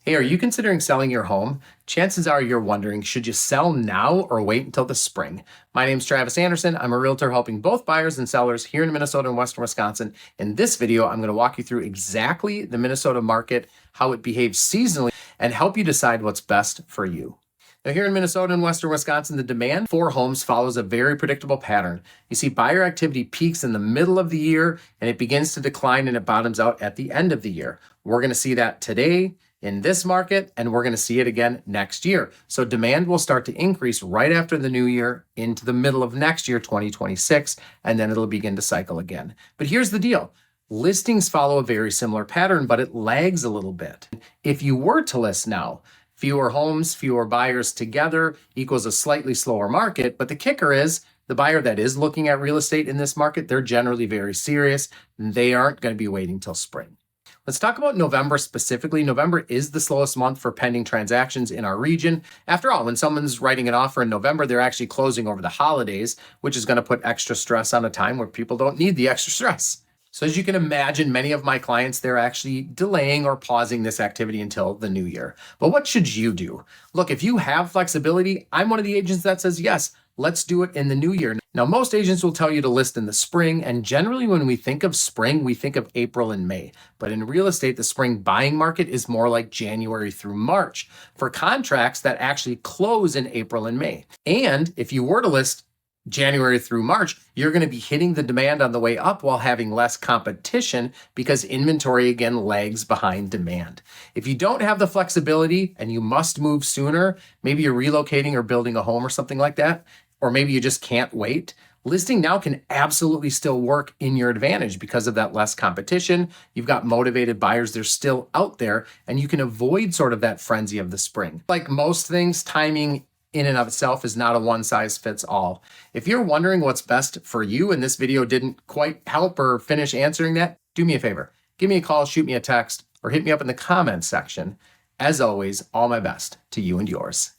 Hey, are you considering selling your home? Chances are you're wondering, should you sell now or wait until the spring? My name's Travis Anderson. I'm a realtor helping both buyers and sellers here in Minnesota and Western Wisconsin. In this video, I'm going to walk you through exactly the Minnesota market, how it behaves seasonally, and help you decide what's best for you. Now, here in Minnesota and Western Wisconsin, the demand for homes follows a very predictable pattern. You see, buyer activity peaks in the middle of the year, and it begins to decline and it bottoms out at the end of the year. We're going to see that today in this market, and we're going to see it again next year. So demand will start to increase right after the new year into the middle of next year, 2026, and then it'll begin to cycle again. But here's the deal. Listings follow a very similar pattern, but it lags a little bit. If you were to list now, fewer homes, fewer buyers together equals a slightly slower market. But the kicker is the buyer that is looking at real estate in this market, they're generally very serious. They aren't going to be waiting till spring. Let's talk about November specifically. November is the slowest month for pending transactions in our region. After all, when someone's writing an offer in November, they're actually closing over the holidays, which is going to put extra stress on a time where people don't need the extra stress. So as you can imagine, many of my clients, they're actually delaying or pausing this activity until the new year. But what should you do? Look, if you have flexibility, I'm one of the agents that says, yes, let's do it in the new year. Now, most agents will tell you to list in the spring, and generally when we think of spring, we think of April and May. But in real estate, the spring buying market is more like January through March for contracts that actually close in April and May. And if you were to list January through March, you're going to be hitting the demand on the way up while having less competition because inventory again lags behind demand. If you don't have the flexibility and you must move sooner, maybe you're relocating or building a home or something like that, or maybe you just can't wait, listing now can absolutely still work in your advantage because of that less competition. You've got motivated buyers, they're still out there, and you can avoid sort of that frenzy of the spring. Like most things, timing in and of itself is not a one size fits all. If you're wondering what's best for you and this video didn't quite help or finish answering that, do me a favor. Give me a call, shoot me a text, or hit me up in the comments section. As always, all my best to you and yours.